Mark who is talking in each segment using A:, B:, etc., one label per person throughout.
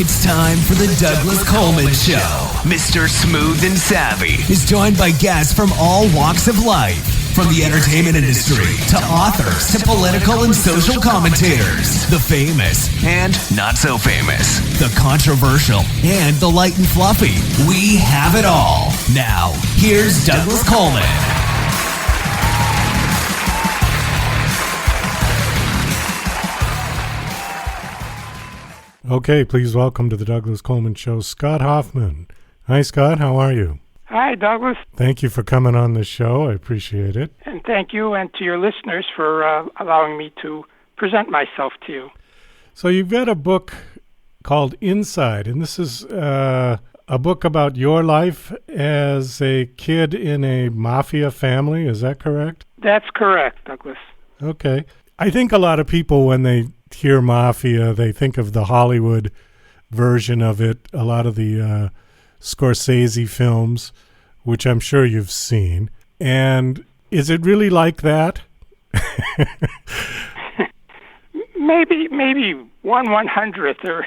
A: It's time for the Douglas Coleman Show. Mr. Smooth and Savvy is joined by guests from all walks of life, from the entertainment industry to authors to political and social commentators, the famous and not so famous, the controversial and the light and fluffy. We have it all. Now, here's Douglas Coleman.
B: Okay, please welcome to the Douglas Coleman Show, Scott Hoffman. Hi, Scott. How are you?
C: Hi, Douglas.
B: Thank you for coming on the show. I appreciate it.
C: And thank you and to your listeners for allowing me to present myself to you.
B: So you've got a book called Inside, and this is a book about your life as a kid in a mafia family. Is that correct?
C: That's correct, Douglas.
B: Okay. I think a lot of people, when they hear mafia, they think of the Hollywood version of it, a lot of the Scorsese films, which I'm sure you've seen. And is it really like that?
C: maybe 1/100th, or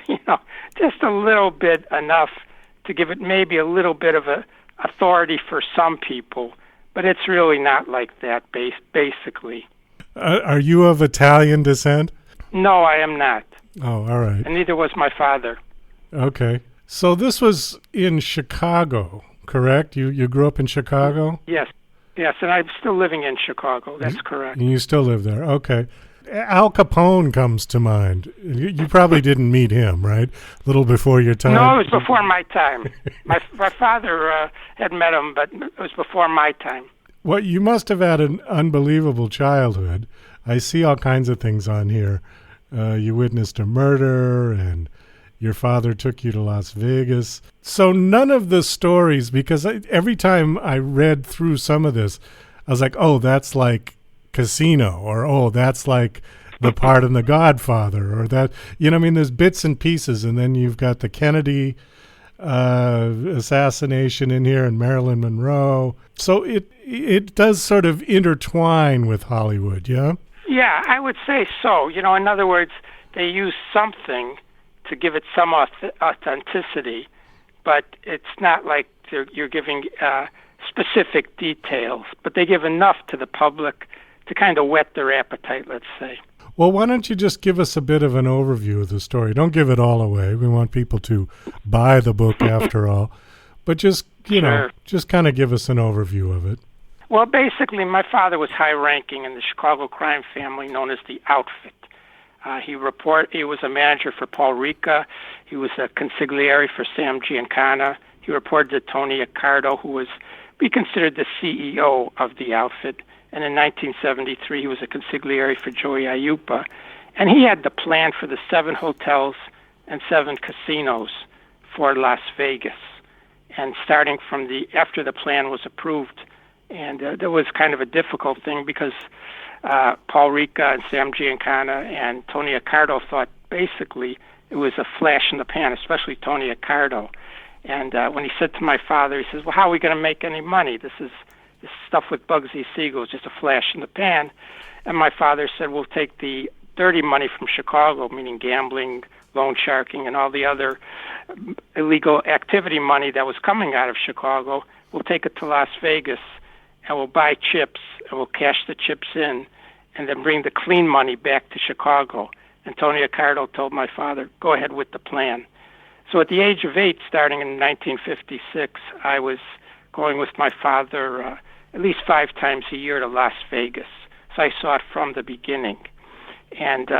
C: just a little bit enough to give it maybe a little bit of a authority for some people, but it's really not like that basically.
B: Are you of Italian descent?
C: No, I am not.
B: Oh, all right.
C: And neither was my father.
B: Okay. So this was in Chicago, correct? You grew up in Chicago?
C: Yes, and I'm still living in Chicago. That's correct.
B: And you still live there. Okay. Al Capone comes to mind. You probably didn't meet him, right? A little before your time?
C: No, it was before my time. My father had met him, but it was before my time.
B: Well, you must have had an unbelievable childhood. I see all kinds of things on here. You witnessed a murder, and your father took you to Las Vegas. So none of the stories, because every time I read through some of this, I was like, oh, that's like Casino, or oh, that's like the part in The Godfather, or that, there's bits and pieces, and then you've got the Kennedy assassination in here, and Marilyn Monroe. So it does sort of intertwine with Hollywood, yeah?
C: Yeah, I would say so. In other words, they use something to give it some authenticity, but it's not like you're giving specific details, but they give enough to the public to kind of whet their appetite, let's say.
B: Well, why don't you just give us a bit of an overview of the story? Don't give it all away. We want people to buy the book after all. But just, just kind of give us an overview of it.
C: Well, basically, my father was high-ranking in the Chicago crime family known as the Outfit. He was a manager for Paul Ricca. He was a consigliere for Sam Giancana. He reported to Tony Accardo, who was considered the CEO of the Outfit. And in 1973, he was a consigliere for Joey Aiuppa. And he had the plan for the 7 hotels and 7 casinos for Las Vegas. And starting from after the plan was approved, and that was kind of a difficult thing because Paul Ricca and Sam Giancana and Tony Accardo thought basically it was a flash in the pan, especially Tony Accardo. And when he said to my father, he says, well, how are we going to make any money? This stuff with Bugsy Siegel is just a flash in the pan. And my father said, we'll take the dirty money from Chicago, meaning gambling, loan sharking, and all the other illegal activity money that was coming out of Chicago. We'll take it to Las Vegas, and we'll buy chips, and we'll cash the chips in, and then bring the clean money back to Chicago. And Tony Accardo told my father, go ahead with the plan. So at the age of 8, starting in 1956, I was going with my father at least 5 times a year to Las Vegas. So I saw it from the beginning. And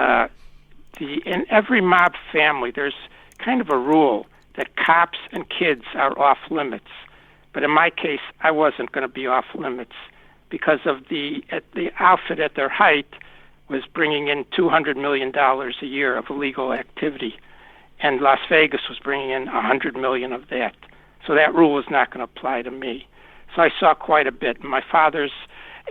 C: in every mob family, there's kind of a rule that cops and kids are off limits. But in my case, I wasn't going to be off limits because of the Outfit at their height was bringing in $200 million a year of illegal activity. And Las Vegas was bringing in $100 million of that. So that rule was not going to apply to me. So I saw quite a bit. My father's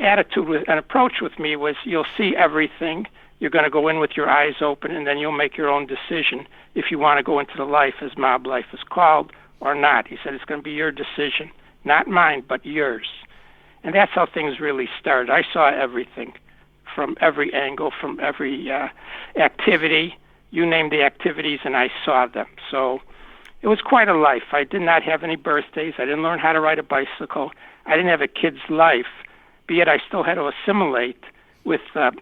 C: attitude and approach with me was, you'll see everything. You're going to go in with your eyes open, and then you'll make your own decision if you want to go into the life, as mob life is called, or not. He said, it's going to be your decision, not mine, but yours. And that's how things really started. I saw everything from every angle, from every activity, You name the activities, and I saw them. So it was quite a life. I did not have any birthdays. I didn't learn how to ride a bicycle. I didn't have a kid's life, be it I still had to assimilate with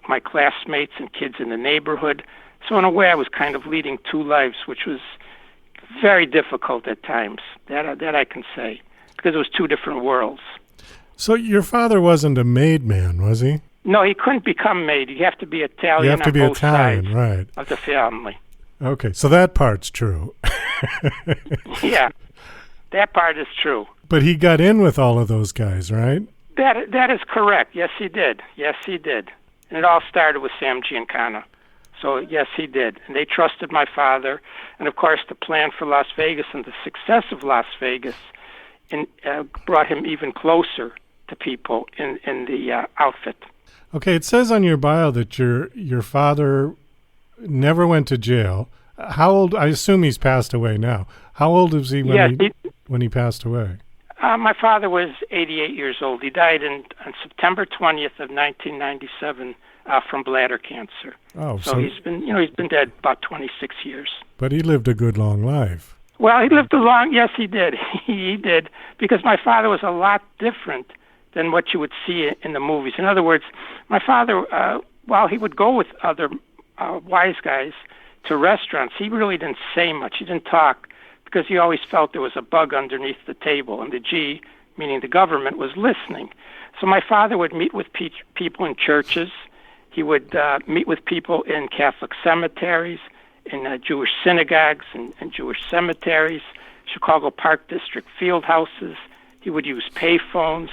C: my classmates and kids in the neighborhood. So in a way, I was kind of leading two lives, which was very difficult at times. That I can say, because it was two different worlds.
B: So your father wasn't a made man, was he?
C: No, he couldn't become made. You have to be Italian.
B: You have to be
C: both
B: Italian,
C: sides
B: right?
C: Of the family.
B: Okay, so that part's true.
C: Yeah, that part is true.
B: But he got in with all of those guys, right?
C: That is correct. Yes, he did. Yes, he did. And it all started with Sam Giancana. So, yes, he did. And they trusted my father. And, of course, the plan for Las Vegas and the success of Las Vegas brought him even closer to people in the outfit.
B: Okay, it says on your bio that your father never went to jail. How old? I assume he's passed away now. How old was he when he passed away?
C: My father was 88 years old. He died on September 20th of 1997 from bladder cancer.
B: Oh,
C: so he's been dead about 26 years.
B: But he lived a good long life.
C: Well, he lived yes, he did. He did, because my father was a lot different than what you would see in the movies. In other words, my father, while he would go with other wise guys to restaurants, he really didn't say much. He didn't talk, because he always felt there was a bug underneath the table, and the G, meaning the government, was listening. So my father would meet with people in churches. He would meet with people in Catholic cemeteries, in Jewish synagogues and Jewish cemeteries, Chicago Park District field houses. He would use payphones.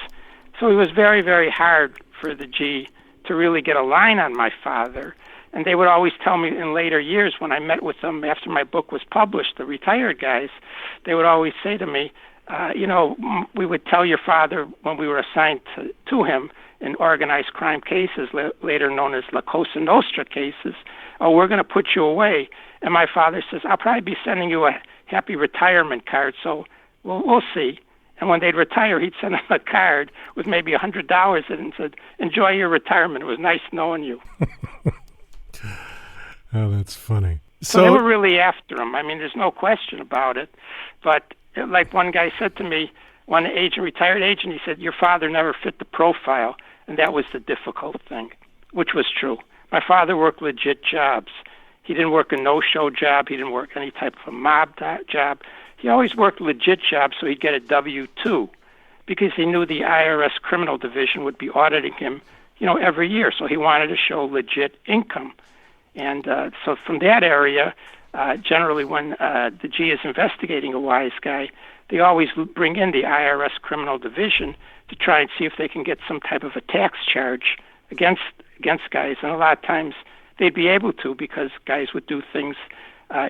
C: So it was very, very hard for the G to really get a line on my father. And they would always tell me in later years, when I met with them after my book was published, the retired guys, they would always say to me, we would tell your father when we were assigned to him in organized crime cases, later known as La Cosa Nostra cases, oh, we're going to put you away. And my father says, I'll probably be sending you a happy retirement card, so we'll see. And when they'd retire, he'd send them a card with maybe $100 in it and said, enjoy your retirement. It was nice knowing you.
B: Oh, that's funny.
C: So they were really after him. I mean, there's no question about it. But like one guy said to me, one retired agent, he said, your father never fit the profile. And that was the difficult thing, which was true. My father worked legit jobs. He didn't work a no-show job. He didn't work any type of a mob job. He always worked legit jobs so he'd get a W-2, because he knew the IRS criminal division would be auditing him, every year. So he wanted to show legit income. And so from that area, generally when the G is investigating a wise guy, they always bring in the IRS criminal division to try and see if they can get some type of a tax charge against guys. And a lot of times they'd be able to, because guys would do things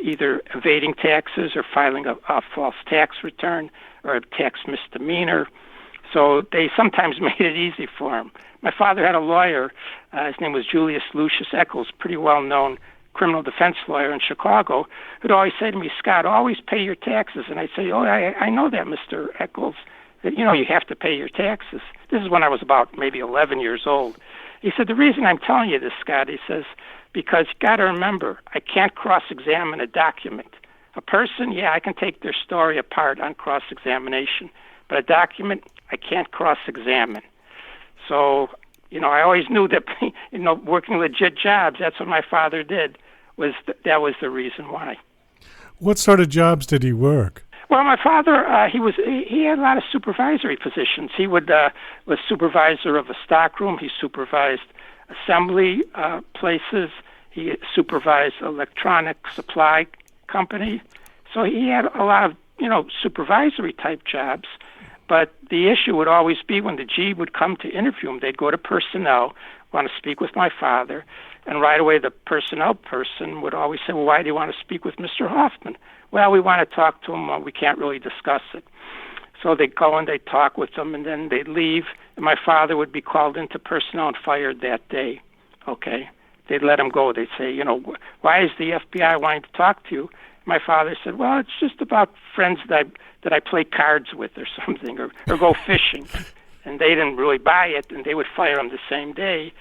C: either evading taxes or filing a false tax return or a tax misdemeanor. So they sometimes made it easy for him. My father had a lawyer. His name was Julius Lucius Eccles, pretty well-known criminal defense lawyer in Chicago, who'd always say to me, Scott, always pay your taxes. And I'd say, I know that, Mr. Eccles, that, you have to pay your taxes. This is when I was about maybe 11 years old. He said, the reason I'm telling you this, Scott, he says, because you got to remember, I can't cross-examine a document. A person, I can take their story apart on cross-examination, but a document, I can't cross-examine. So, I always knew that, working legit jobs, that's what my father did, that was the reason why.
B: What sort of jobs did he work?
C: Well, my father, he had a lot of supervisory positions. He was supervisor of a stockroom. He supervised assembly places. He supervised electronic supply company. So he had a lot of, supervisory type jobs. But the issue would always be when the G would come to interview him, they'd go to personnel, want to speak with my father, and right away the personnel person would always say, well, why do you want to speak with Mr. Hoffman? Well, we want to talk to him. We can't really discuss it. So they'd go and they'd talk with them, and then they'd leave, and my father would be called into personnel and fired that day. Okay? They'd let him go. They'd say, why is the FBI wanting to talk to you? My father said, well, it's just about friends that I play cards with or something, or go fishing. And they didn't really buy it, and they would fire him the same day.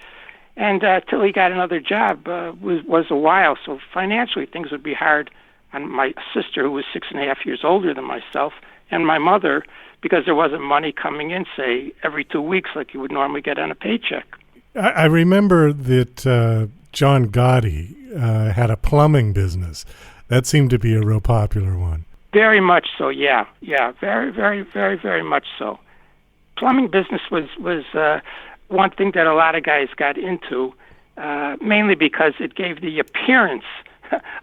C: And till he got another job was a while. So financially, things would be hard on my sister, who was 6.5 years older than myself, and my mother, because there wasn't money coming in, say, every 2 weeks like you would normally get on a paycheck.
B: I remember that John Gotti had a plumbing business. That seemed to be a real popular one.
C: Very much so, yeah. Very, very, very, very much so. Plumbing business was one thing that a lot of guys got into, mainly because it gave the appearance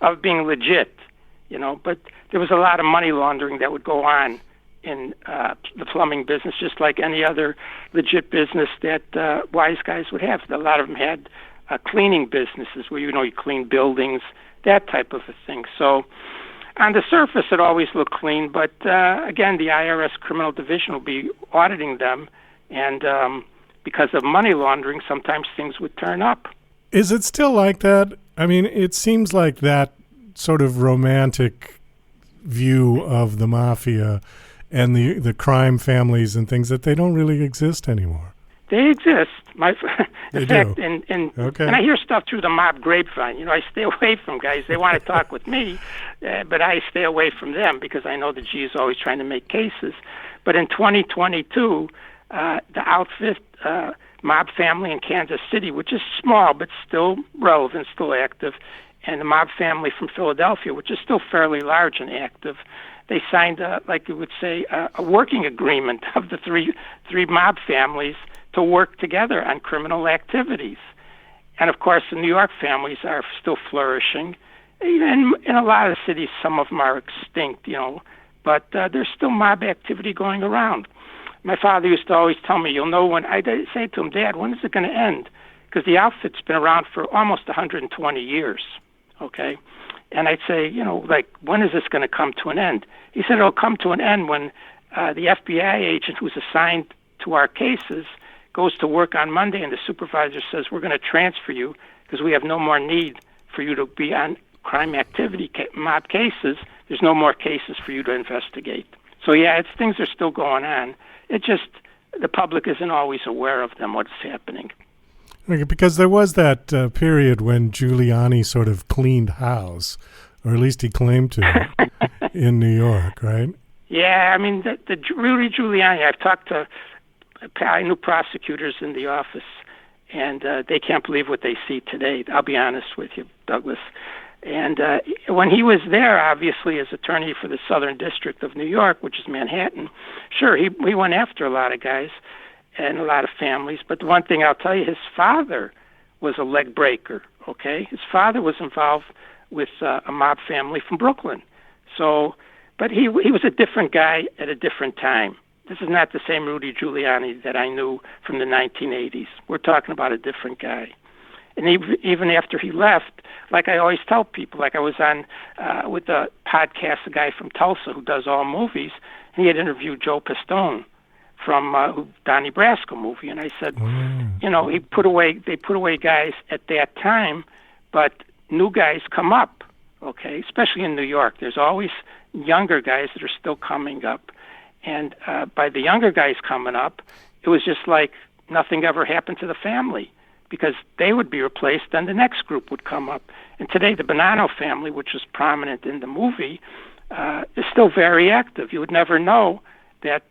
C: of being legit, but there was a lot of money laundering that would go on in the plumbing business, just like any other legit business that wise guys would have. A lot of them had cleaning businesses where, you clean buildings, that type of a thing. So on the surface, it always looked clean, but again, the IRS Criminal Division will be auditing them, and because of money laundering, sometimes things would turn up.
B: Is it still like that? I mean, it seems like that sort of romantic view of the mafia and the crime families and things, that they don't really exist anymore.
C: They exist.
B: They
C: fact,
B: do.
C: And I hear stuff through the mob grapevine. I stay away from guys. They want to talk with me, but I stay away from them because I know the G is always trying to make cases. But in 2022, the outfit mob family in Kansas City, which is small but still relevant, still active, and the mob family from Philadelphia, which is still fairly large and active, they signed, like you would say, a working agreement of the three mob families to work together on criminal activities. And, of course, the New York families are still flourishing. In a lot of cities, some of them are extinct, but there's still mob activity going around. My father used to always tell me, you'll know when. I'd say to him, Dad, when is it going to end? Because the outfit's been around for almost 120 years, okay? And I'd say, when is this going to come to an end? He said it'll come to an end when the FBI agent who's assigned to our cases goes to work on Monday and the supervisor says, we're going to transfer you because we have no more need for you to be on crime activity mob cases. There's no more cases for you to investigate. So, yeah, things are still going on. It just, the public isn't always aware of them, what's happening.
B: Because there was that period when Giuliani sort of cleaned house, or at least he claimed to, in New York, right?
C: Yeah, I mean, the Rudy Giuliani, I knew prosecutors in the office, and they can't believe what they see today. I'll be honest with you, Douglas. And when he was there, obviously, as attorney for the Southern District of New York, which is Manhattan, sure, he went after a lot of guys and a lot of families. But the one thing I'll tell you, his father was a leg breaker, okay? His father was involved with a mob family from Brooklyn. So, but he was a different guy at a different time. This is not the same Rudy Giuliani that I knew from the 1980s. We're talking about a different guy. And even after he left, like I always tell people, like I was on with a podcast, a guy from Tulsa who does all movies, and he had interviewed Joe Pistone from Donnie Brasco movie, and I said, they put away guys at that time, but new guys come up, okay, especially in New York. There's always younger guys that are still coming up, and by the younger guys coming up, it was just like nothing ever happened to the family, because they would be replaced, then the next group would come up. And today, the Bonanno family, which was prominent in the movie, is still very active. You would never know that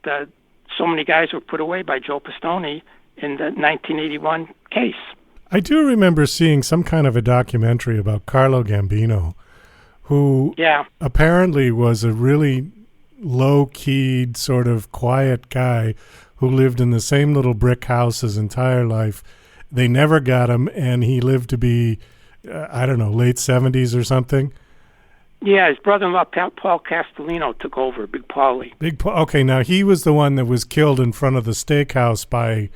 C: so many guys were put away by Joe Pistone in the 1981 case.
B: I do remember seeing some kind of a documentary about Carlo Gambino, who apparently was a really low-keyed, sort of quiet guy who lived in the same little brick house his entire life. They never got him, and he lived to be, late 70s or something.
C: Yeah, his brother-in-law, Paul Castellino, took over, Big Paulie.
B: Okay, now he was the one that was killed in front of the steakhouse by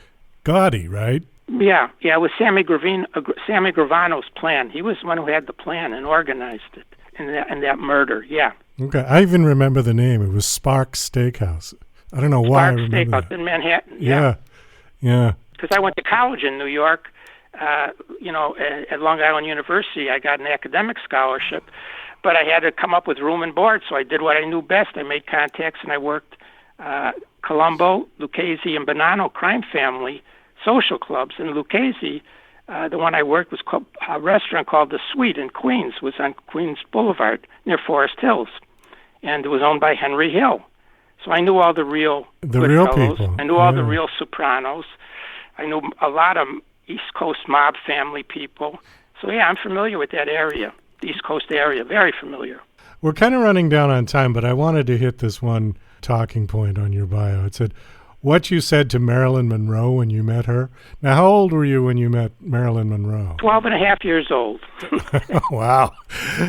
B: Gotti, right?
C: Yeah, it was Sammy Gravano's plan. He was the one who had the plan and organized it in that murder, yeah.
B: Okay, I even remember the name. It was Sparks Steakhouse. I don't know why I remember
C: Steakhouse
B: that.
C: In Manhattan,
B: Yeah.
C: Because I went to college in New York, at Long Island University. I got an academic scholarship, but I had to come up with room and board, so I did what I knew best. I made contacts, and I worked Colombo, Lucchese, and Bonanno crime family social clubs. And Lucchese The one I worked was called a restaurant called The Sweet in Queens. It was on Queens Boulevard near Forest Hills, and it was owned by Henry Hill. So I knew all the real
B: people.
C: I knew all the real Sopranos. I knew a lot of East Coast mob family people. So yeah, I'm familiar with that area, the East Coast area, very familiar.
B: We're kind of running down on time, but I wanted to hit this one talking point on your bio. It said, what you said to Marilyn Monroe when you met her. Now, how old were you when you met Marilyn Monroe?
C: 12 and a half years old.
B: Wow.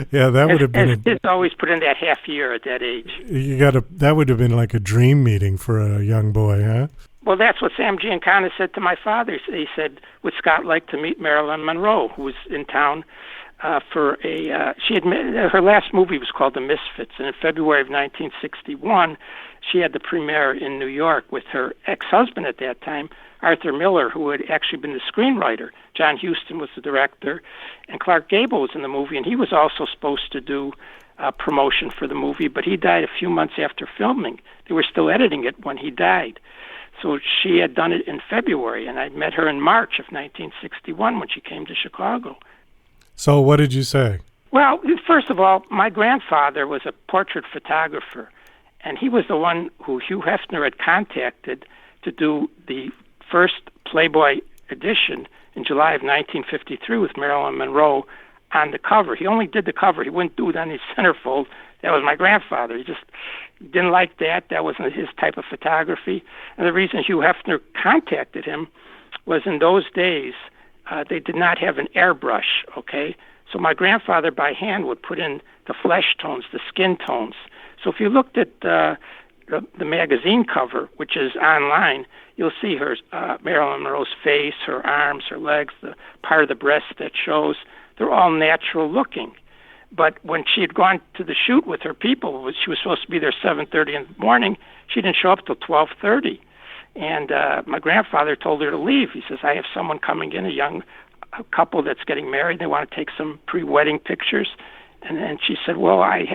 B: Yeah, that would have been...
C: Kids always put in that half year at that age.
B: That would have been like a dream meeting for a young boy, huh?
C: Well, that's what Sam Giancana said to my father. He said, would Scott like to meet Marilyn Monroe, who was in town for a... her last movie was called The Misfits, and in February of 1961... she had the premiere in New York with her ex-husband at that time, Arthur Miller, who had actually been the screenwriter. John Huston was the director, and Clark Gable was in the movie, and he was also supposed to do promotion for the movie, but he died a few months after filming. They were still editing it when he died. So she had done it in February, and I met her in March of 1961 when she came to Chicago.
B: So what did you say?
C: Well, first of all, my grandfather was a portrait photographer, and he was the one who Hugh Hefner had contacted to do the first Playboy edition in July of 1953 with Marilyn Monroe on the cover. He only did the cover. He wouldn't do it on his centerfold. That was my grandfather. He just didn't like that. That wasn't his type of photography. And the reason Hugh Hefner contacted him was in those days, they did not have an airbrush, okay? So my grandfather, by hand, would put in the flesh tones, the skin tones. So if you looked at the magazine cover, which is online, you'll see her Marilyn Monroe's face, her arms, her legs, the part of the breast that shows. They're all natural looking. But when she had gone to the shoot with her people, she was supposed to be there 7:30 in the morning. She didn't show up till 12:30. And my grandfather told her to leave. He says, I have someone coming in, a couple that's getting married. They want to take some pre-wedding pictures. And she said, well, I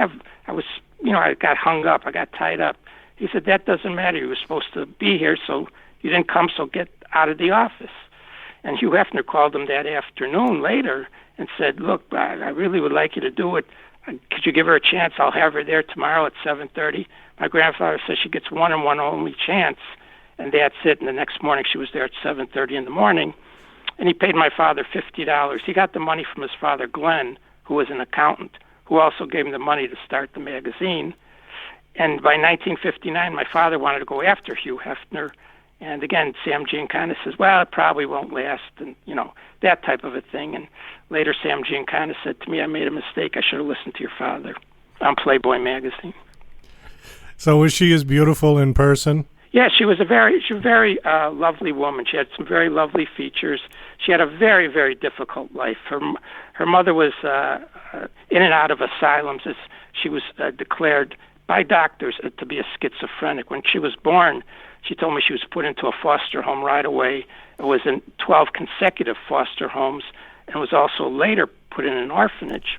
C: got hung up. I got tied up. He said, that doesn't matter. You were supposed to be here, so you didn't come, so get out of the office. And Hugh Hefner called him that afternoon later and said, look, I really would like you to do it. Could you give her a chance? I'll have her there tomorrow at 7:30. My grandfather says she gets one and one only chance, and that's it. And the next morning she was there at 7:30 in the morning, and he paid my father $50. He got the money from his father, Glenn, who was an accountant, who also gave him the money to start the magazine. And by 1959, my father wanted to go after Hugh Hefner. And again, Sam Giancana says, well, it probably won't last, and, that type of a thing. And later, Sam Giancana said to me, I made a mistake. I should have listened to your father on Playboy magazine.
B: So was she as beautiful in person?
C: Yeah, she was a very lovely woman. She had some very lovely features. She had a very, very difficult life. Her mother was in and out of asylums. She was declared by doctors to be a schizophrenic. When she was born, she told me she was put into a foster home right away. It was in 12 consecutive foster homes, and was also later put in an orphanage.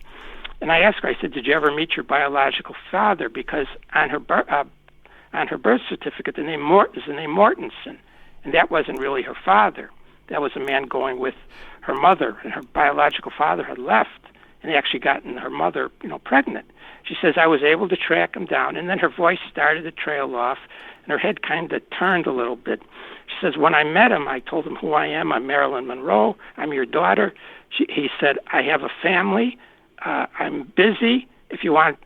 C: And I asked her, I said, did you ever meet your biological father? Because on her birth certificate, the name is the name Mortensen, and that wasn't really her father. That was a man going with her mother, and her biological father had left, and he actually gotten her mother, pregnant. She says, I was able to track him down, and then her voice started to trail off, and her head kind of turned a little bit. She says, when I met him, I told him who I am. I'm Marilyn Monroe. I'm your daughter. He said, I have a family. I'm busy. If you want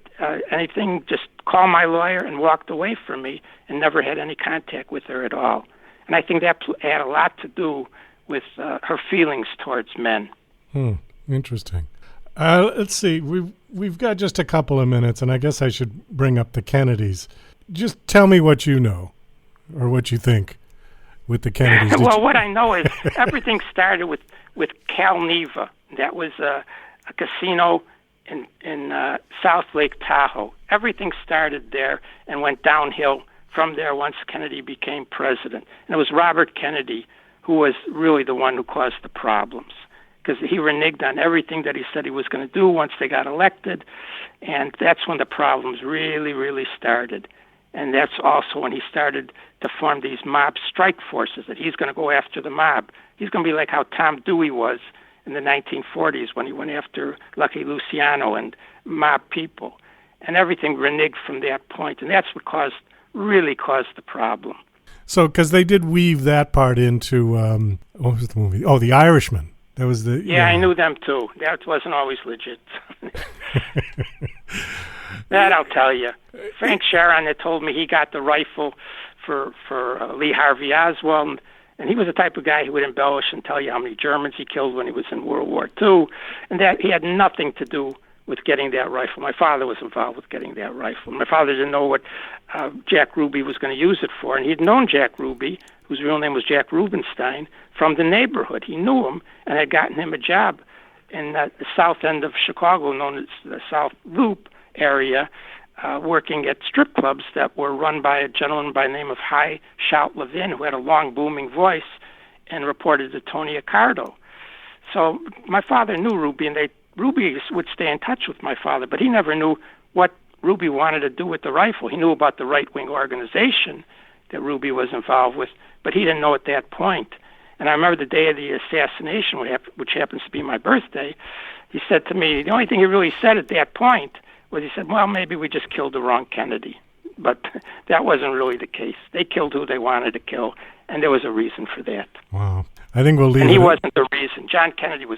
C: anything, just call my lawyer, and walked away from me and never had any contact with her at all. And I think that had a lot to do with her feelings towards men.
B: Interesting. Let's see. We've got just a couple of minutes, and I guess I should bring up the Kennedys. Just tell me what you know or what you think with the Kennedys.
C: Well, what I know is everything started with Cal Neva. That was a casino in South Lake Tahoe. Everything started there and went downhill from there once Kennedy became president. And it was Robert Kennedy who was really the one who caused the problems, because he reneged on everything that he said he was going to do once they got elected, and that's when the problems really, really started. And that's also when he started to form these mob strike forces, that he's going to go after the mob. He's going to be like how Tom Dewey was in the 1940s when he went after Lucky Luciano and mob people. And everything reneged from that point. And that's what really caused the problem.
B: So, because they did weave that part into, what was the movie? Oh, The Irishman. That was the...
C: Yeah, I knew them too. That wasn't always legit. That I'll tell you. Frank Sharon had told me he got the rifle for Lee Harvey Oswald, and he was the type of guy who would embellish and tell you how many Germans he killed when he was in World War II, and that he had nothing to do with getting that rifle. My father was involved with getting that rifle. My father didn't know what Jack Ruby was going to use it for, and he'd known Jack Ruby, whose real name was Jack Rubenstein, from the neighborhood. He knew him and had gotten him a job in the south end of Chicago, known as the South Loop area, working at strip clubs that were run by a gentleman by the name of High Shout Levin, who had a long, booming voice and reported to Tony Accardo. So my father knew Ruby, and Ruby would stay in touch with my father, but he never knew what Ruby wanted to do with the rifle. He knew about the right-wing organization that Ruby was involved with, but he didn't know at that point. And I remember the day of the assassination, which happens to be my birthday, he said to me, the only thing he really said at that point was he said, well, maybe we just killed the wrong Kennedy. But that wasn't really the case. They killed who they wanted to kill, and there was a reason for that.
B: Wow. I think we'll leave
C: and
B: it.
C: he wasn't the reason. John Kennedy was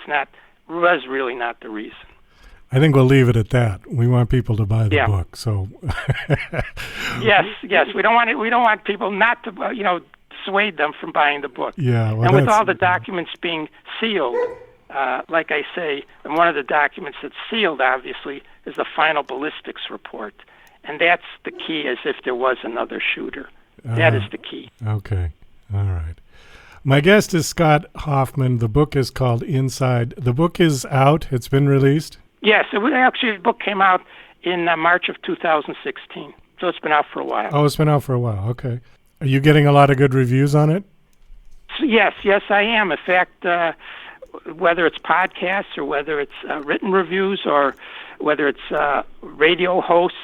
C: really not the reason.
B: I think we'll leave it at that. We want people to buy the book. So
C: yes. We don't want people not to dissuade them from buying the book.
B: Yeah. Well,
C: and with all the documents being sealed, like I say, and one of the documents that's sealed, obviously, is the final ballistics report. And that's the key, as if there was another shooter. That is the key.
B: Okay. All right. My guest is Scott Hoffman. The book is called Inside. The book is out. It's been released?
C: Yes. The book came out in March of 2016. So it's been out for a while.
B: Oh, it's been out for a while. Okay. Are you getting a lot of good reviews on it?
C: So yes, I am. In fact, whether it's podcasts or whether it's written reviews or whether it's radio hosts,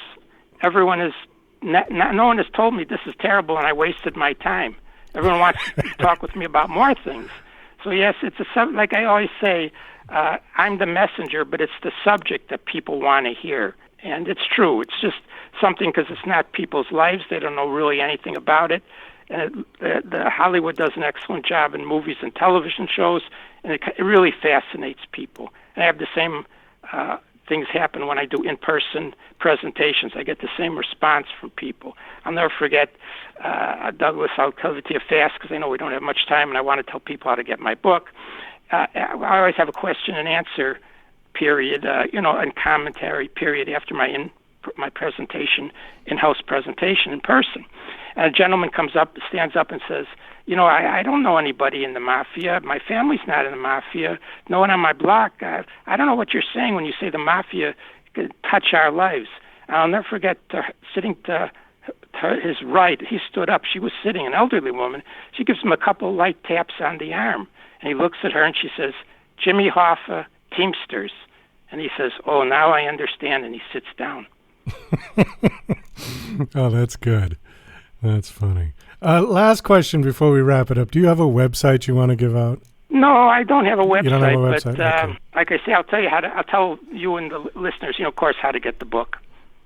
C: no one has told me this is terrible and I wasted my time. Everyone wants to talk with me about more things. So yes, it's like I always say, I'm the messenger, but it's the subject that people want to hear. And it's true. It's just something because it's not people's lives. They don't know really anything about it. And the Hollywood does an excellent job in movies and television shows, and it really fascinates people. And I have the same things happen when I do in-person presentations. I get the same response from people. I'll never forget, Douglas, I'll tell it to you fast because I know we don't have much time, and I want to tell people how to get my book. I always have a question and answer period, and commentary period after my presentation, in-house presentation in person. And a gentleman stands up and says, I don't know anybody in the mafia. My family's not in the mafia. No one on my block. I don't know what you're saying when you say the mafia could touch our lives. And I'll never forget sitting to his right. He stood up. She was sitting, an elderly woman. She gives him a couple light taps on the arm. And he looks at her and she says, Jimmy Hoffa, Teamsters. And he says, oh, now I understand. And he sits down.
B: Oh, that's good. That's funny. Last question before we wrap it up. Do you have a website you want to give out?
C: No, I don't have a website.
B: You don't have a website?
C: But
B: Okay.
C: like I say, I'll tell you and the listeners, of course, how to get the book.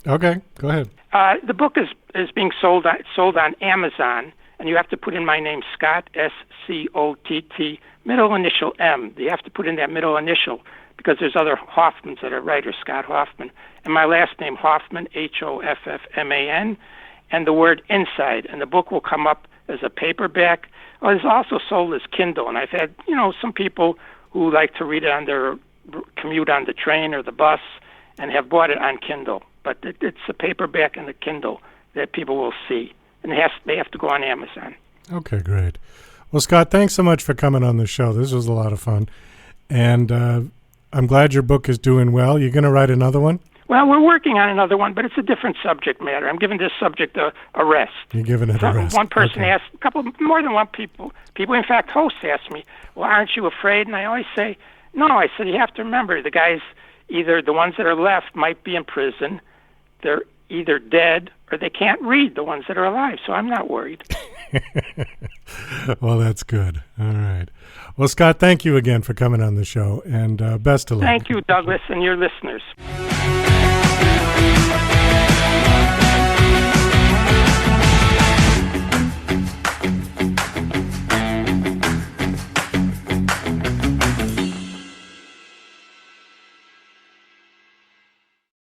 B: Okay, go ahead.
C: The book is being sold on Amazon, and you have to put in my name, Scott, S-C-O-T-T, middle initial M. You have to put in that middle initial because there's other Hoffmans that are writers, Scott Hoffman. And my last name, Hoffman, Hoffman, and the word Inside. And the book will come up as a paperback. Well, it's also sold as Kindle. And I've had, some people who like to read it on their commute on the train or the bus and have bought it on Kindle. But it's a paperback and a Kindle that people will see. And they have to go on Amazon.
B: Okay, great. Well, Scott, thanks so much for coming on the show. This was a lot of fun. And I'm glad your book is doing well. You're going to write another one?
C: Well, we're working on another one, but it's a different subject matter. I'm giving this subject a rest.
B: You're giving it a rest.
C: One person asked, more than one people, in fact, hosts asked me, well, aren't you afraid? And I always say, no. I said, you have to remember, the guys, either the ones that are left might be in prison, they're either dead or they can't read, the ones that are alive. So I'm not worried.
B: Well, that's good. All right. Well, Scott, thank you again for coming on the show, and best of luck.
C: Thank you, Douglas, and your listeners.